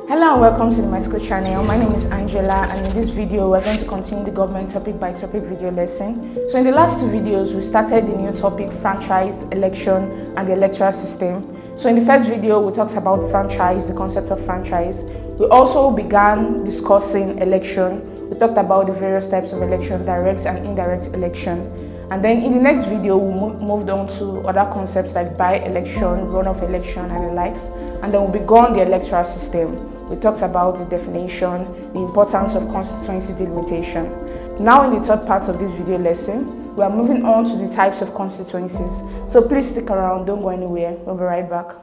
Hello and welcome to my school channel. My name is Angela, and in this video we're going to continue the government topic by topic video lesson. So in the last two videos we started the new topic franchise, election and the electoral system. So in the first video we talked about franchise, the concept of franchise. We also began discussing election. We talked about the various types of election, direct and indirect election. And then in the next video we moved on to other concepts like by-election, runoff election and the likes. And then we began the electoral system. We talked about the definition, the importance of constituency delimitation. Now in the third part of this video lesson, we are moving on to the types of constituencies. So please stick around, don't go anywhere, we'll be right back.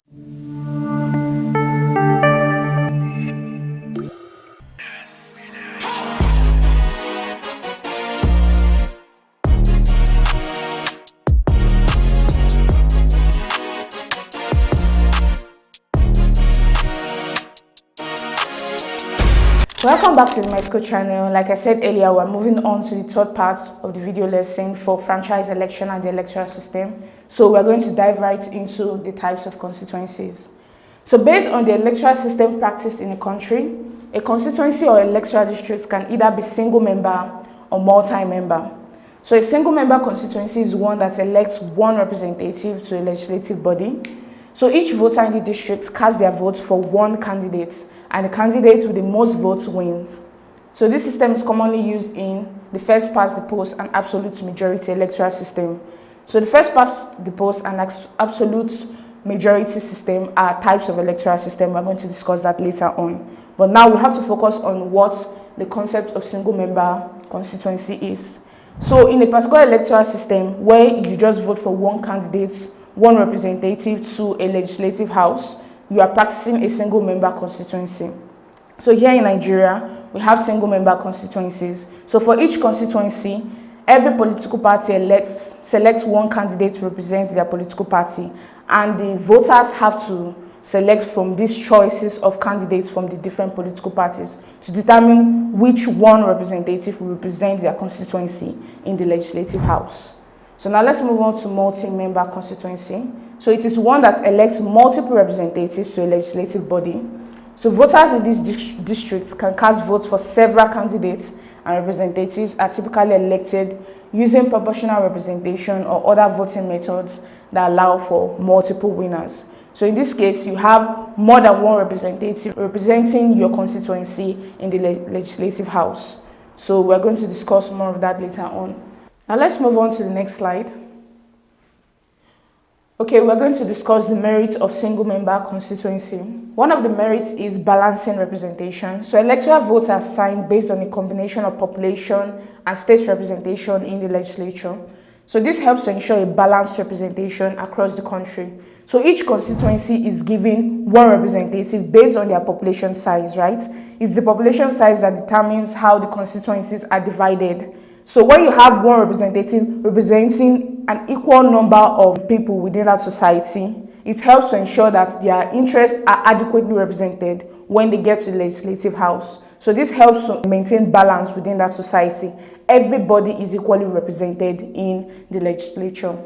Welcome back to the My School channel. Like I said earlier, we're moving on to the third part of the video lesson for franchise, election and the electoral system. So we're going to dive right into the types of constituencies. So based on the electoral system practiced in a country, a constituency or electoral district can either be single member or multi-member. So a single member constituency is one that elects one representative to a legislative body. So each voter in the district casts their vote for one candidate, and the candidate with the most votes wins. So this system is commonly used in the first past the post and absolute majority electoral system. So the first past the post and absolute majority system are types of electoral system. We're going to discuss that later on. But now we have to focus on what the concept of single member constituency is. So in a particular electoral system where you just vote for one candidate, one representative to a legislative house, you are practicing a single member constituency. So here in Nigeria, we have single member constituencies. So for each constituency, every political party selects one candidate to represent their political party, and the voters have to select from these choices of candidates from the different political parties to determine which one representative will represent their constituency in the legislative house. So now let's move on to multi-member constituency. So it is one that elects multiple representatives to a legislative body. So voters in these districts can cast votes for several candidates, and representatives are typically elected using proportional representation or other voting methods that allow for multiple winners. So in this case, you have more than one representative representing your constituency in the legislative house. So we're going to discuss more of that later on. Now let's move on to the next slide. Okay, we're going to discuss the merits of single-member constituency. One of the merits is balancing representation. So electoral votes are assigned based on a combination of population and state representation in the legislature. So this helps to ensure a balanced representation across the country. So each constituency is given one representative based on their population size, right? It's the population size that determines how the constituencies are divided. So when you have one representative representing an equal number of people within that society, it helps to ensure that their interests are adequately represented when they get to the legislative house. So this helps to maintain balance within that society. Everybody is equally represented in the legislature.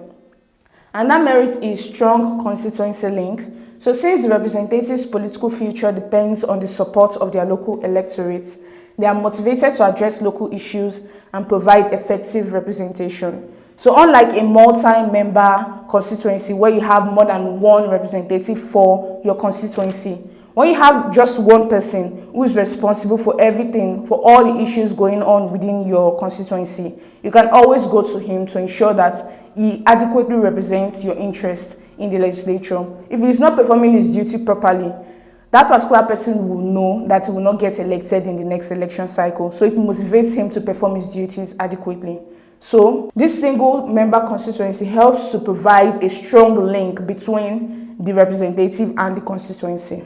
And that merit is strong constituency link. So since the representatives' political future depends on the support of their local electorates, they are motivated to address local issues and provide effective representation. So unlike a multi-member constituency where you have more than one representative for your constituency, when you have just one person who is responsible for everything, for all the issues going on within your constituency, you can always go to him to ensure that he adequately represents your interest in the legislature. If he is not performing his duty properly, that particular person will know that he will not get elected in the next election cycle. So it motivates him to perform his duties adequately. So this single member constituency helps to provide a strong link between the representative and the constituency.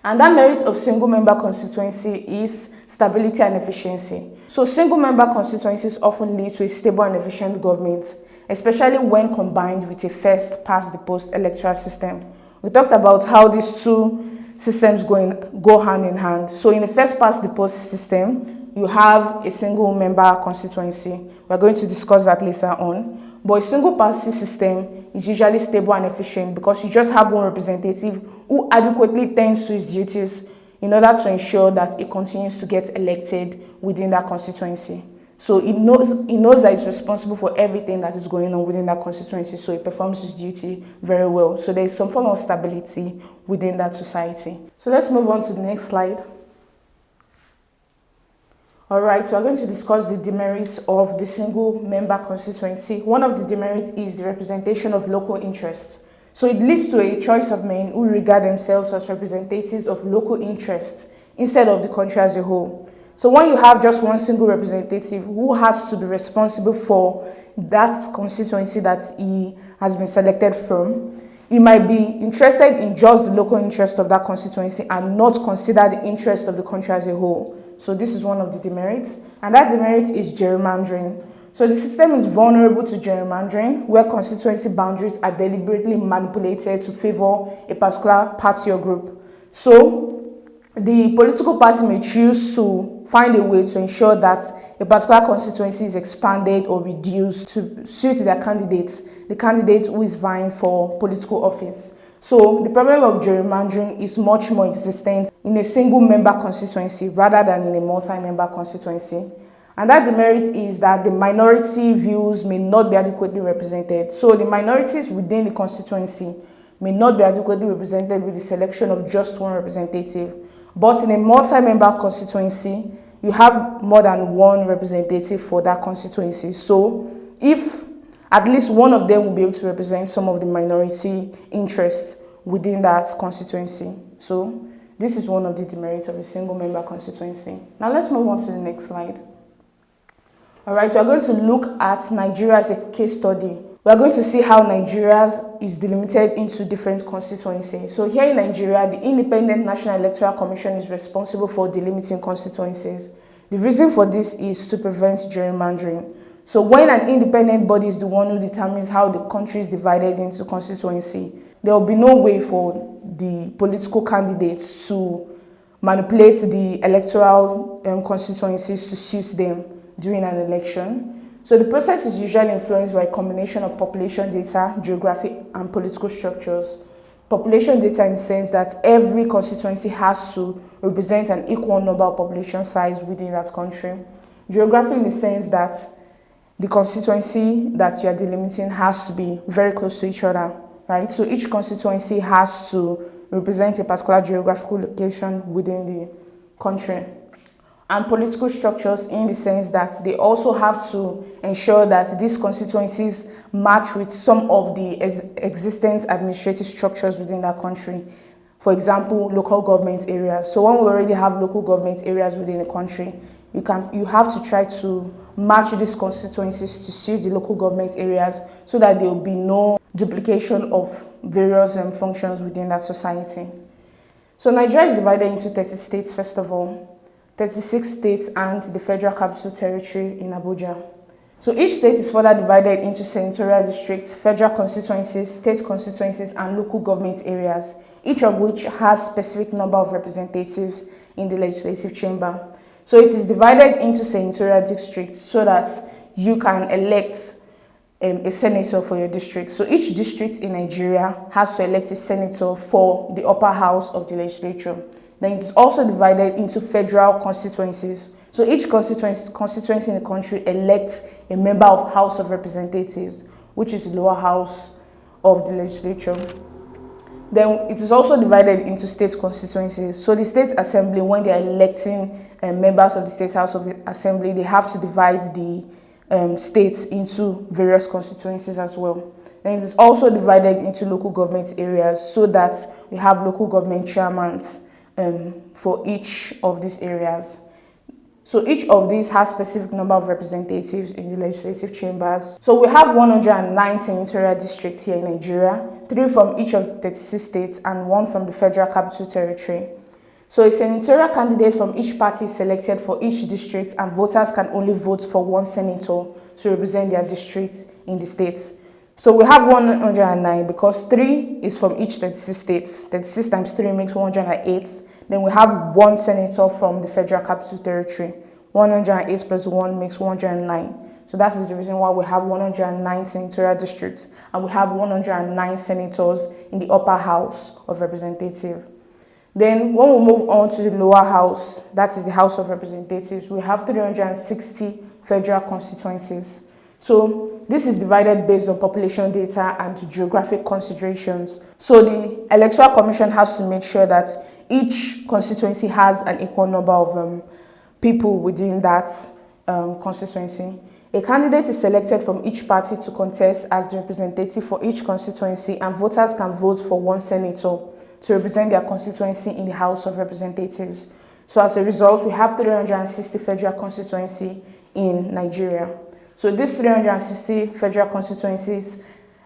And that merit of single member constituency is stability and efficiency. So single member constituencies often lead to a stable and efficient government, especially when combined with a first past the post electoral system. We talked about how these two systems go hand in hand. So in the first past the post system, you have a single member constituency. We're going to discuss that later on. But a single party system is usually stable and efficient because you just have one representative who adequately tends to his duties. in order to ensure that it continues to get elected within that constituency. So it knows that it's responsible for everything that is going on within that constituency, so it performs its duty very well. So there is some form of stability within that society. So let's move on to the next slide. All right, we are going to discuss the demerits of the single member constituency. One of the demerits is the representation of local interests. So it leads to a choice of men who regard themselves as representatives of local interests instead of the country as a whole. So when you have just one single representative who has to be responsible for that constituency that he has been selected from, he might be interested in just the local interest of that constituency and not consider the interest of the country as a whole. So this is one of the demerits. And that demerit is gerrymandering. So the system is vulnerable to gerrymandering, where constituency boundaries are deliberately manipulated to favor a particular party or group. So the political party may choose to find a way to ensure that a particular constituency is expanded or reduced to suit their candidates, the candidate who is vying for political office. So the problem of gerrymandering is much more existent in a single member constituency rather than in a multi-member constituency. And that demerit is that the minority views may not be adequately represented. So the minorities within the constituency may not be adequately represented with the selection of just one representative. But in a multi-member constituency, you have more than one representative for that constituency. So if at least one of them will be able to represent some of the minority interests within that constituency. So this is one of the demerits of a single member constituency. Now let's move on to the next slide. All right, so we're going to look at Nigeria as a case study. We're going to see how Nigeria is delimited into different constituencies. So here in Nigeria, the Independent National Electoral Commission is responsible for delimiting constituencies. The reason for this is to prevent gerrymandering. So when an independent body is the one who determines how the country is divided into constituency, there will be no way for the political candidates to manipulate the electoral constituencies to suit them during an election. So the process is usually influenced by a combination of population data, geographic, and political structures. Population data in the sense that every constituency has to represent an equal number of population size within that country. Geography in the sense that the constituency that you are delimiting has to be very close to each other, right? So each constituency has to represent a particular geographical location within the country. And political structures in the sense that they also have to ensure that these constituencies match with some of the existent administrative structures within that country. For example, local government areas. So when we already have local government areas within the country, you have to try to match these constituencies to suit the local government areas so that there will be no duplication of various functions within that society. So Nigeria is divided into 30 states, first of all. 36 states and the Federal Capital Territory in Abuja. So each state is further divided into senatorial districts, federal constituencies, state constituencies, and local government areas, each of which has a specific number of representatives in the legislative chamber. So it is divided into senatorial districts so that you can elect a senator for your district. So each district in Nigeria has to elect a senator for the upper house of the legislature. Then it's also divided into federal constituencies. So each constituency in the country elects a member of House of Representatives, which is the lower house of the legislature. Then it is also divided into state constituencies. So the state assembly, when they are electing members of the state house of assembly, they have to divide the states into various constituencies as well. Then it is also divided into local government areas so that we have local government chairmen for each of these areas. So each of these has a specific number of representatives in the legislative chambers. So we have 109 senatorial districts here in Nigeria, 3 from each of the 36 states and 1 from the Federal Capital Territory. So a senatorial candidate from each party is selected for each district, and voters can only vote for one senator to represent their district in the states. So we have 109 because 3 is from each 36 states. 36 times 3 makes 108. Then we have 1 senator from the Federal Capital Territory. 108 plus 1 makes 109. So that is the reason why we have 109 senatorial districts and we have 109 senators in the upper house of representatives. Then when we move on to the lower house, that is the House of Representatives, we have 360 federal constituencies. So this is divided based on population data and geographic considerations. So the Electoral Commission has to make sure that each constituency has an equal number of people within that constituency. A candidate is selected from each party to contest as the representative for each constituency, and voters can vote for one senator to represent their constituency in the House of Representatives. So as a result, we have 360 federal constituencies in Nigeria. So these 360 federal constituencies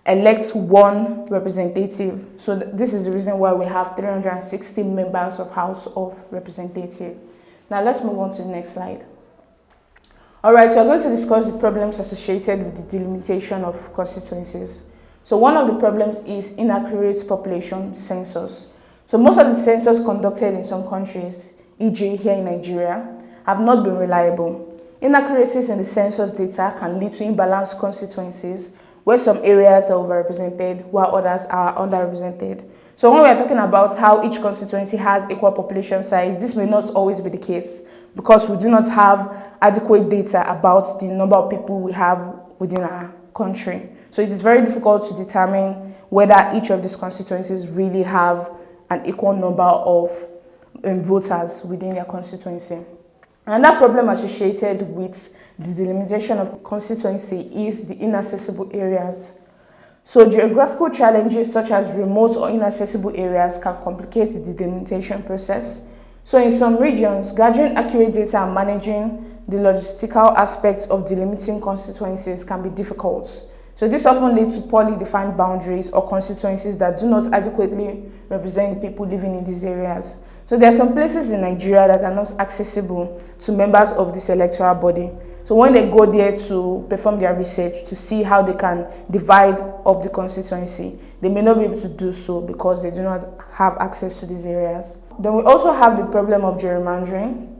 elect one representative. So this is the reason why we have 360 members of House of Representatives. Now let's move on to the next slide. Alright, so we're going to discuss the problems associated with the delimitation of constituencies. So one of the problems is inaccurate population census. So most of the census conducted in some countries, e.g. here in Nigeria, have not been reliable. Inaccuracies in the census data can lead to imbalanced constituencies where some areas are overrepresented while others are underrepresented. So when we are talking about how each constituency has equal population size, this may not always be the case because we do not have adequate data about the number of people we have within our country. So it is very difficult to determine whether each of these constituencies really have an equal number of voters within their constituency. Another problem associated with the delimitation of constituency is the inaccessible areas. So geographical challenges such as remote or inaccessible areas can complicate the delimitation process. So in some regions, gathering accurate data and managing the logistical aspects of delimiting constituencies can be difficult. So this often leads to poorly defined boundaries or constituencies that do not adequately represent the people living in these areas. So there are some places in Nigeria that are not accessible to members of this electoral body. So when they go there to perform their research to see how they can divide up the constituency, they may not be able to do so because they do not have access to these areas. Then we also have the problem of gerrymandering.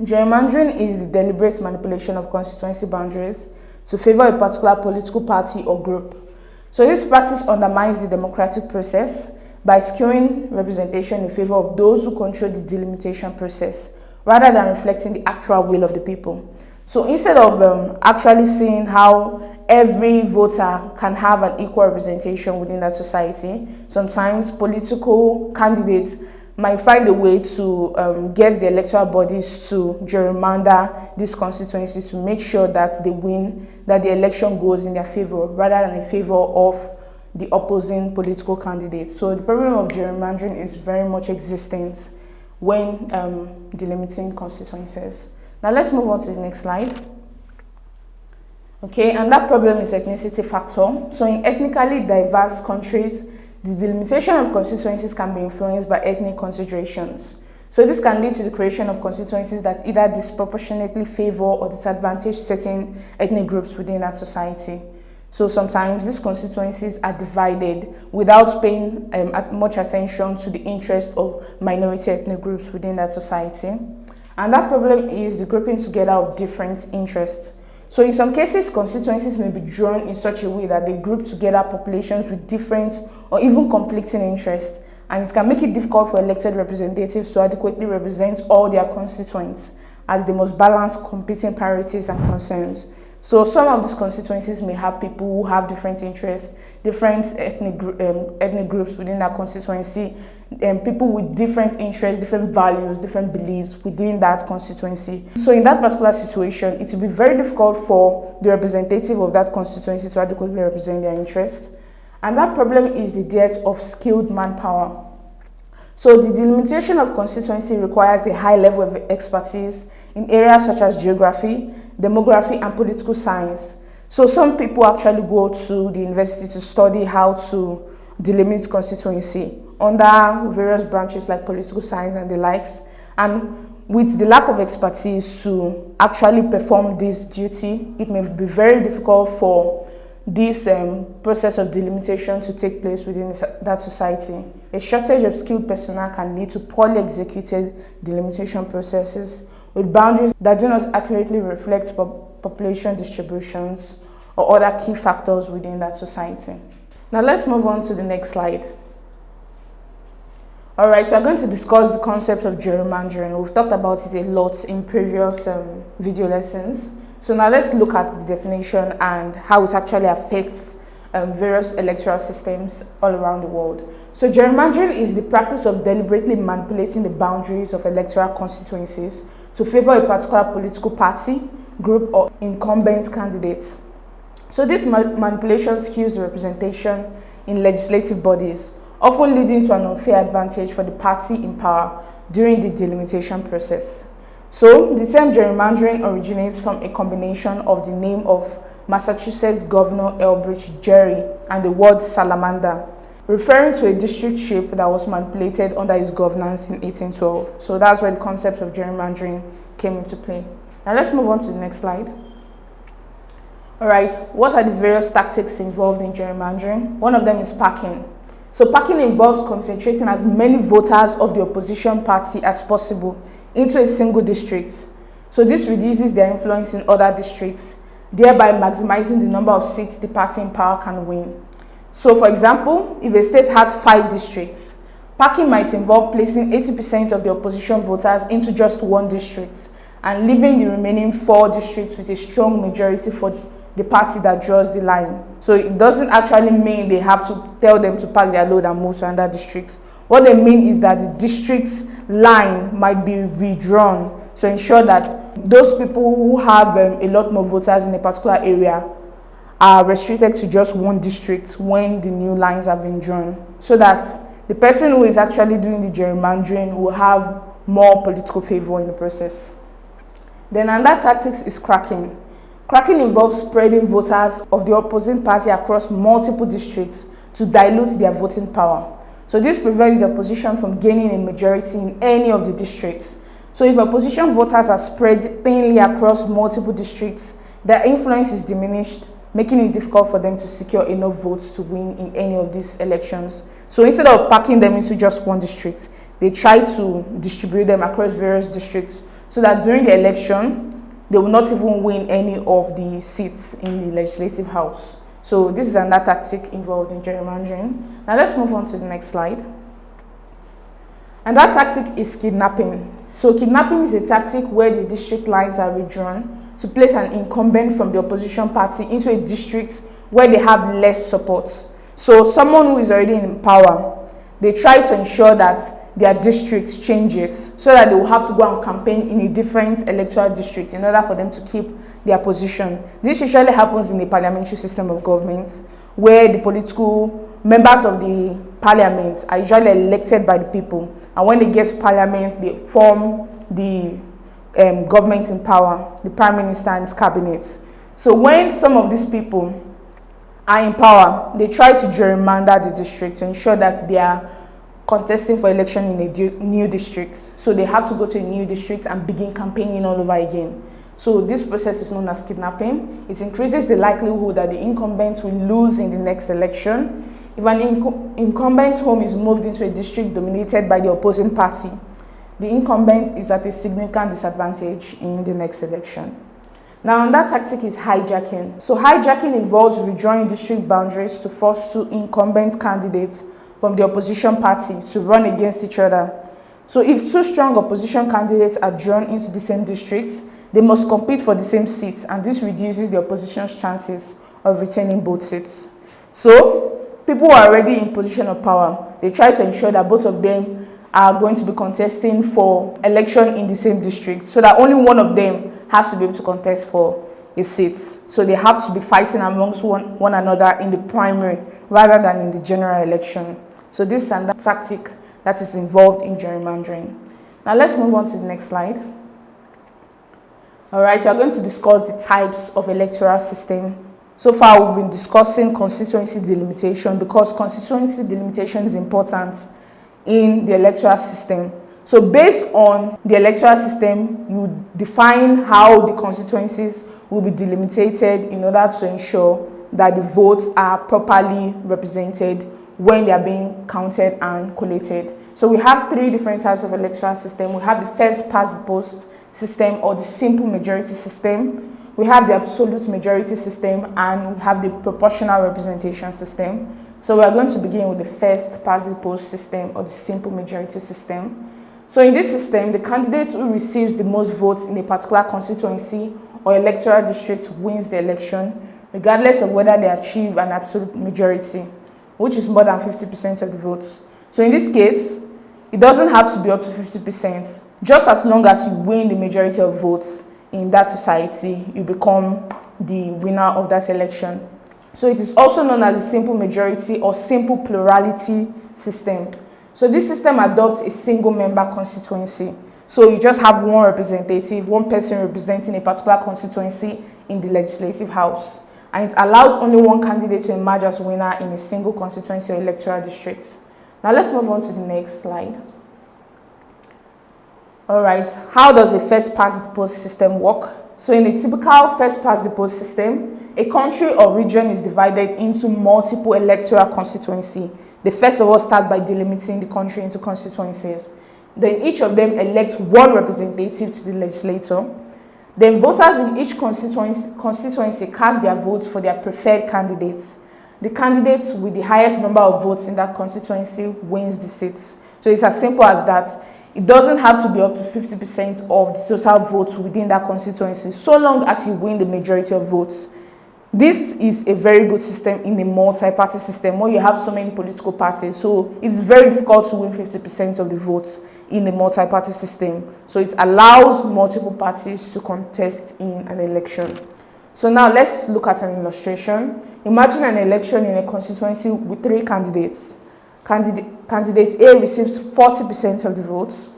Gerrymandering is the deliberate manipulation of constituency boundaries to favor a particular political party or group. So this practice undermines the democratic process by skewing representation in favor of those who control the delimitation process, rather than reflecting the actual will of the people. So instead of actually seeing how every voter can have an equal representation within that society, sometimes political candidates might find a way to get the electoral bodies to gerrymander these constituencies to make sure that they win, that the election goes in their favor rather than in favor of the opposing political candidates. So the problem of gerrymandering is very much existent when delimiting constituencies. Now let's move on to the next slide. Okay, and that problem is ethnicity factor. So in ethnically diverse countries, the delimitation of constituencies can be influenced by ethnic considerations. So this can lead to the creation of constituencies that either disproportionately favor or disadvantage certain ethnic groups within that society. So sometimes these constituencies are divided without paying much attention to the interest of minority ethnic groups within that society. And that problem is the grouping together of different interests. So in some cases, constituencies may be drawn in such a way that they group together populations with different or even conflicting interests, and it can make it difficult for elected representatives to adequately represent all their constituents, as they must balance competing priorities and concerns. So some of these constituencies may have people who have different interests, different ethnic groups within that constituency, and people with different interests, different values, different beliefs within that constituency. So in that particular situation, it will be very difficult for the representative of that constituency to adequately represent their interests. And that problem is the dearth of skilled manpower. So the delimitation of constituency requires a high level of expertise in areas such as geography, demography, and political science. So some people actually go to the university to study how to delimit constituency under various branches like political science and the likes. And with the lack of expertise to actually perform this duty, it may be very difficult for this process of delimitation to take place within that society. A shortage of skilled personnel can lead to poorly executed delimitation processes with boundaries that do not accurately reflect population distributions or other key factors within that society. Now let's move on to the next slide. Alright, so we're going to discuss the concept of gerrymandering. We've talked about it a lot in previous video lessons. So now let's look at the definition and how it actually affects various electoral systems all around the world. So gerrymandering is the practice of deliberately manipulating the boundaries of electoral constituencies to favor a particular political party, group, or incumbent candidates. So this manipulation skews the representation in legislative bodies, often leading to an unfair advantage for the party in power during the delimitation process. So the term gerrymandering originates from a combination of the name of Massachusetts Governor Elbridge Gerry and the word salamander, referring to a district shape that was manipulated under his governance in 1812. So that's where the concept of gerrymandering came into play. Now let's move on to the next slide. Alright, what are the various tactics involved in gerrymandering? One of them is packing. So packing involves concentrating as many voters of the opposition party as possible into a single district. So this reduces their influence in other districts, thereby maximizing the number of seats the party in power can win. So for example, if a state has 5 districts, packing might involve placing 80% of the opposition voters into just one district and leaving the remaining 4 districts with a strong majority for the party that draws the line. So it doesn't actually mean they have to tell them to pack their load and move to another district. What they mean is that the district's line might be withdrawn to ensure that those people who have a lot more voters in a particular area are restricted to just one district when the new lines have been drawn, so that the person who is actually doing the gerrymandering will have more political favor in the process. Then another tactic is cracking. Cracking involves spreading voters of the opposing party across multiple districts to dilute their voting power. So this prevents the opposition from gaining a majority in any of the districts. So if opposition voters are spread thinly across multiple districts, their influence is diminished, making it difficult for them to secure enough votes to win in any of these elections. So instead of packing them into just one district, they try to distribute them across various districts so that during the election, they will not even win any of the seats in the legislative house. So this is another tactic involved in gerrymandering. Now let's move on to the next slide. And that tactic is kidnapping. So kidnapping is a tactic where the district lines are redrawn to place an incumbent from the opposition party into a district where they have less support. So someone who is already in power, they try to ensure that their district changes so that they will have to go and campaign in a different electoral district in order for them to keep their position. This usually happens in a parliamentary system of government where the political members of the parliament are usually elected by the people, and when they get to parliament, they form the government in power, the prime minister and his cabinet. So when some of these people are in power, they try to gerrymander the district to ensure that they are contesting for election in a new district. So they have to go to a new district and begin campaigning all over again. So this process is known as kidnapping. It increases the likelihood that the incumbent will lose in the next election. If an incumbent's home is moved into a district dominated by the opposing party, the incumbent is at a significant disadvantage in the next election. Now, another tactic is hijacking. So hijacking involves redrawing district boundaries to force 2 incumbent candidates from the opposition party to run against each other. So if 2 strong opposition candidates are drawn into the same districts, they must compete for the same seats, and this reduces the opposition's chances of retaining both seats. So people who are already in position of power, they try to ensure that both of them are going to be contesting for election in the same district, so that only one of them has to be able to contest for a seat. So they have to be fighting amongst one another in the primary rather than in the general election. So this is another tactic that is involved in gerrymandering. Now let's move on to the next slide. Alright, we are going to discuss the types of electoral system. So far we've been discussing constituency delimitation because constituency delimitation is important in the electoral system. So based on the electoral system, you define how the constituencies will be delimitated in order to ensure that the votes are properly represented when they are being counted and collated. So we have 3 different types of electoral system. We have the first past the post system, or the simple majority system. We have the absolute majority system, and we have the proportional representation system. So we are going to begin with the first past the post system, or the simple majority system. So in this system, the candidate who receives the most votes in a particular constituency or electoral district wins the election, regardless of whether they achieve an absolute majority, which is more than 50% of the votes. So in this case, it doesn't have to be up to 50%. Just as long as you win the majority of votes in that society, you become the winner of that election. So it is also known as a simple majority or simple plurality system. So this system adopts a single member constituency. So you just have one representative, one person representing a particular constituency in the legislative house. And it allows only one candidate to emerge as winner in a single constituency or electoral district. Now let's move on to the next slide. All right, how does a first past the post system work? So in a typical first past the post system, a country or region is divided into multiple electoral constituencies. They first of all start by delimiting the country into constituencies. Then each of them elects one representative to the legislature. Then voters in each constituency cast their votes for their preferred candidates. The candidate with the highest number of votes in that constituency wins the seats. So it's as simple as that. It doesn't have to be up to 50% of the total votes within that constituency, so long as you win the majority of votes. This is a very good system in a multi-party system where you have so many political parties. So it's very difficult to win 50% of the votes in a multi-party system. So it allows multiple parties to contest in an election. So now let's look at an illustration. Imagine an election in a constituency with 3 candidates. Candidate A receives 40% of the votes,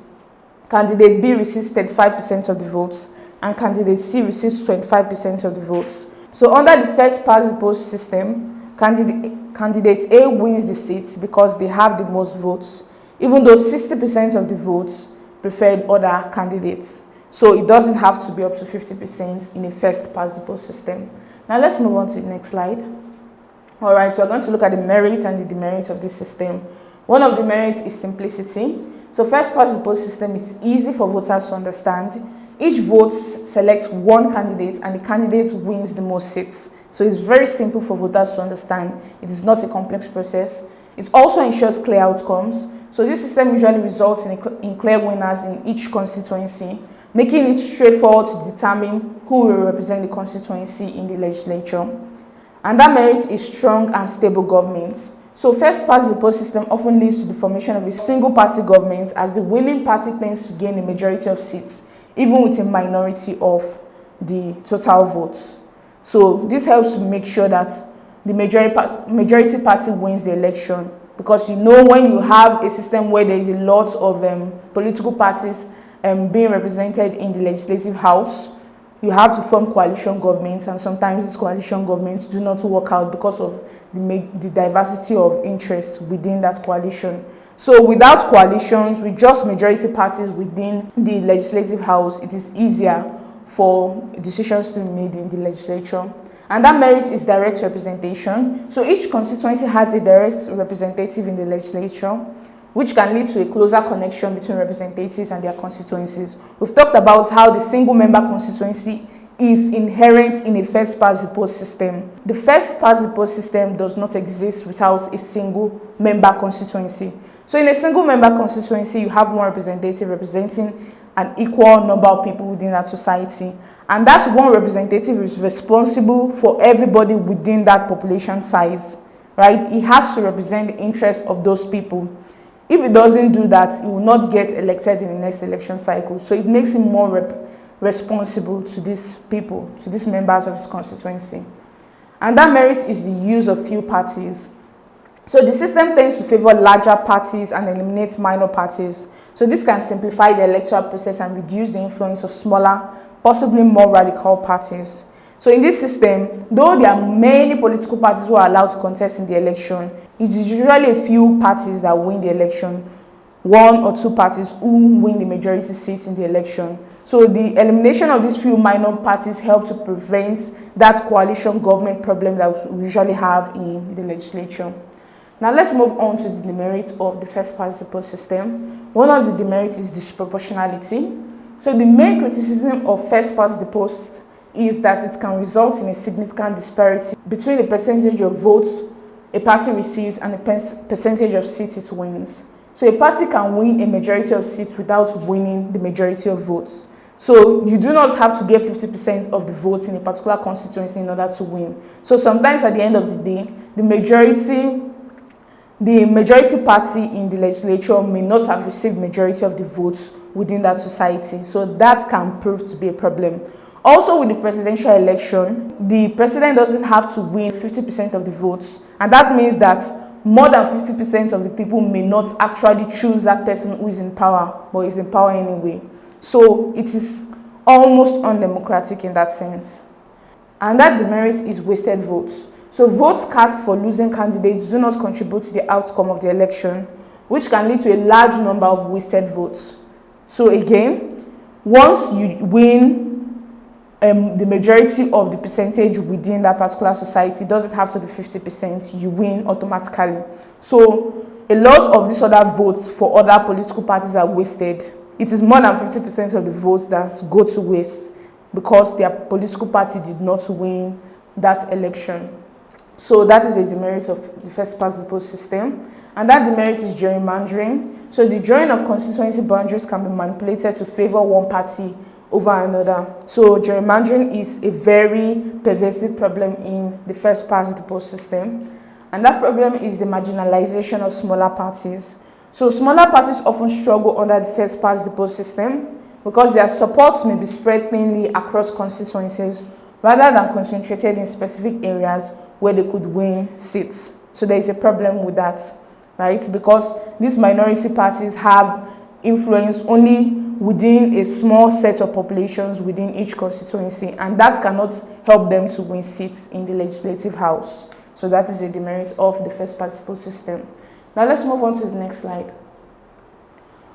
candidate B receives 35% of the votes, and candidate C receives 25% of the votes. So under the first past the post system, candidate A wins the seats because they have the most votes, even though 60% of the votes preferred other candidates. So it doesn't have to be up to 50% in a first past the post system. Now let's move on to the next slide. All right, we're going to look at the merits and the demerits of this system. One of the merits is simplicity. So first past the post system is easy for voters to understand. Each vote selects one candidate and the candidate wins the most seats. So it's very simple for voters to understand. It is not a complex process. It also ensures clear outcomes. So this system usually results in clear winners in each constituency, making it straightforward to determine who will represent the constituency in the legislature. And that merit is strong and stable government. So first past the post system often leads to the formation of a single party government, as the winning party tends to gain a majority of seats, even with a minority of the total votes. So this helps to make sure that the majority party wins the election, because you know when you have a system where there is a lot of political parties being represented in the legislative house, you have to form coalition governments, and sometimes these coalition governments do not work out because of the diversity of interest within that coalition. So without coalitions, with just majority parties within the legislative house, it is easier for decisions to be made in the legislature. And that merit is direct representation. So each constituency has a direct representative in the legislature, which can lead to a closer connection between representatives and their constituencies. We've talked about how the single member constituency is inherent in a first past the post system. The first past the post system does not exist without a single member constituency. So in a single member constituency, you have one representative representing an equal number of people within that society. And that one representative is responsible for everybody within that population size, right? He has to represent the interests of those people. If he doesn't do that, he will not get elected in the next election cycle. So it makes him more responsible to these people, to these members of his constituency. And that merit is the use of few parties. So the system tends to favor larger parties and eliminate minor parties. So this can simplify the electoral process and reduce the influence of smaller, possibly more radical parties. So in this system, though there are many political parties who are allowed to contest in the election, it is usually a few parties that win the election, 1 or 2 parties who win the majority seats in the election. So the elimination of these few minor parties help to prevent that coalition government problem that we usually have in the legislature. Now let's move on to the demerits of the first past the post system. One of the demerits is disproportionality. So the main criticism of first past the post is that it can result in a significant disparity between the percentage of votes a party receives and the percentage of seats it wins. So a party can win a majority of seats without winning the majority of votes. So you do not have to get 50% of the votes in a particular constituency in order to win. So sometimes at the end of the day, the majority party in the legislature may not have received majority of the votes within that society. So that can prove to be a problem. Also, with the presidential election, the president doesn't have to win 50% of the votes. And that means that more than 50% of the people may not actually choose that person who is in power, but is in power anyway. So it is almost undemocratic in that sense. And that demerit is wasted votes. So votes cast for losing candidates do not contribute to the outcome of the election, which can lead to a large number of wasted votes. So again, once you win the majority of the percentage within that particular society, doesn't have to be 50%, you win automatically. So a lot of these other votes for other political parties are wasted. It is more than 50% of the votes that go to waste because their political party did not win that election. So that is a demerit of the first past the post system. And that demerit is gerrymandering. So the drawing of constituency boundaries can be manipulated to favor one party over another. So gerrymandering is a very pervasive problem in the first past the post system. And that problem is the marginalization of smaller parties. So smaller parties often struggle under the first past the post system because their supports may be spread thinly across constituencies rather than concentrated in specific areas where they could win seats. So there is a problem with that, right? Because these minority parties have influence only within a small set of populations within each constituency, and that cannot help them to win seats in the legislative house. So that is a demerit of the first past the post system. Now let's move on to the next slide.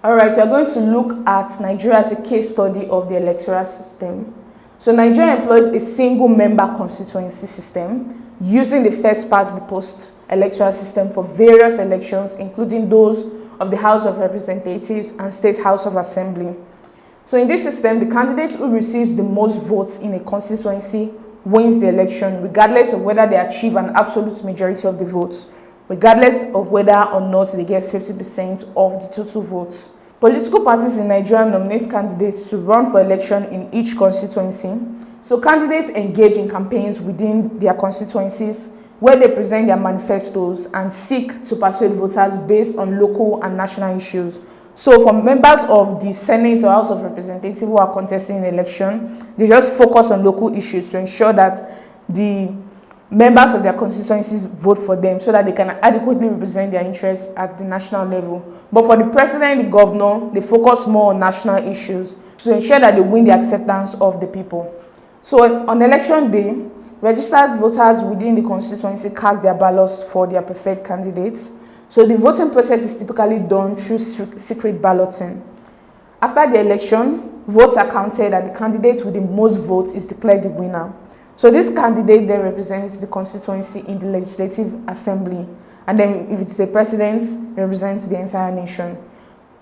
All right, so we're going to look at Nigeria as a case study of the electoral system. So Nigeria employs a single member constituency system using the first past the post electoral system for various elections, including those of the House of Representatives and State House of Assembly. So in this system, the candidate who receives the most votes in a constituency wins the election, regardless of whether they achieve an absolute majority of the votes, regardless of whether or not they get 50% of the total votes. Political parties in Nigeria nominate candidates to run for election in each constituency. So candidates engage in campaigns within their constituencies where they present their manifestos and seek to persuade voters based on local and national issues. So for members of the Senate or House of Representatives who are contesting the election, they just focus on local issues to ensure that the members of their constituencies vote for them so that they can adequately represent their interests at the national level. But for the president and the governor, they focus more on national issues to ensure that they win the acceptance of the people. So on election day, registered voters within the constituency cast their ballots for their preferred candidates. So the voting process is typically done through secret balloting. After the election, votes are counted and the candidate with the most votes is declared the winner. So this candidate then represents the constituency in the Legislative Assembly. And then if it's a president, it represents the entire nation.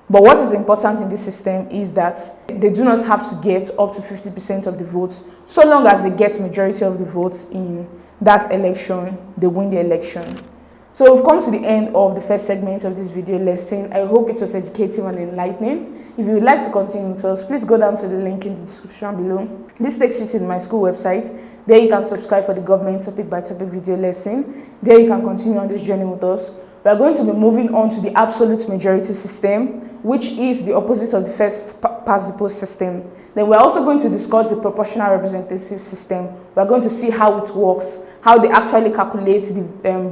But what is important in this system is that they do not have to get up to 50% of the votes. So long as they get majority of the votes in that election, they win the election. So we've come to the end of the first segment of this video lesson. I hope it was educative and enlightening. If you would like to continue with us, please go down to the link in the description below. This takes you to my school website. There you can subscribe for the government topic by topic video lesson. There you can continue on this journey with us. We are going to be moving on to the absolute majority system, which is the opposite of the first past the post system. Then we're also going to discuss the proportional representative system. We're going to see how it works, how they actually calculate the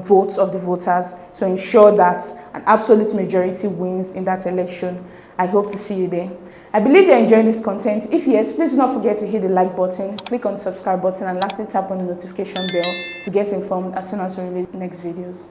votes of the voters to ensure that an absolute majority wins in that election. I hope to see you there. I believe you're enjoying this content. If yes, please do not forget to hit the like button, click on the subscribe button, and lastly tap on the notification bell to get informed as soon as we release next videos.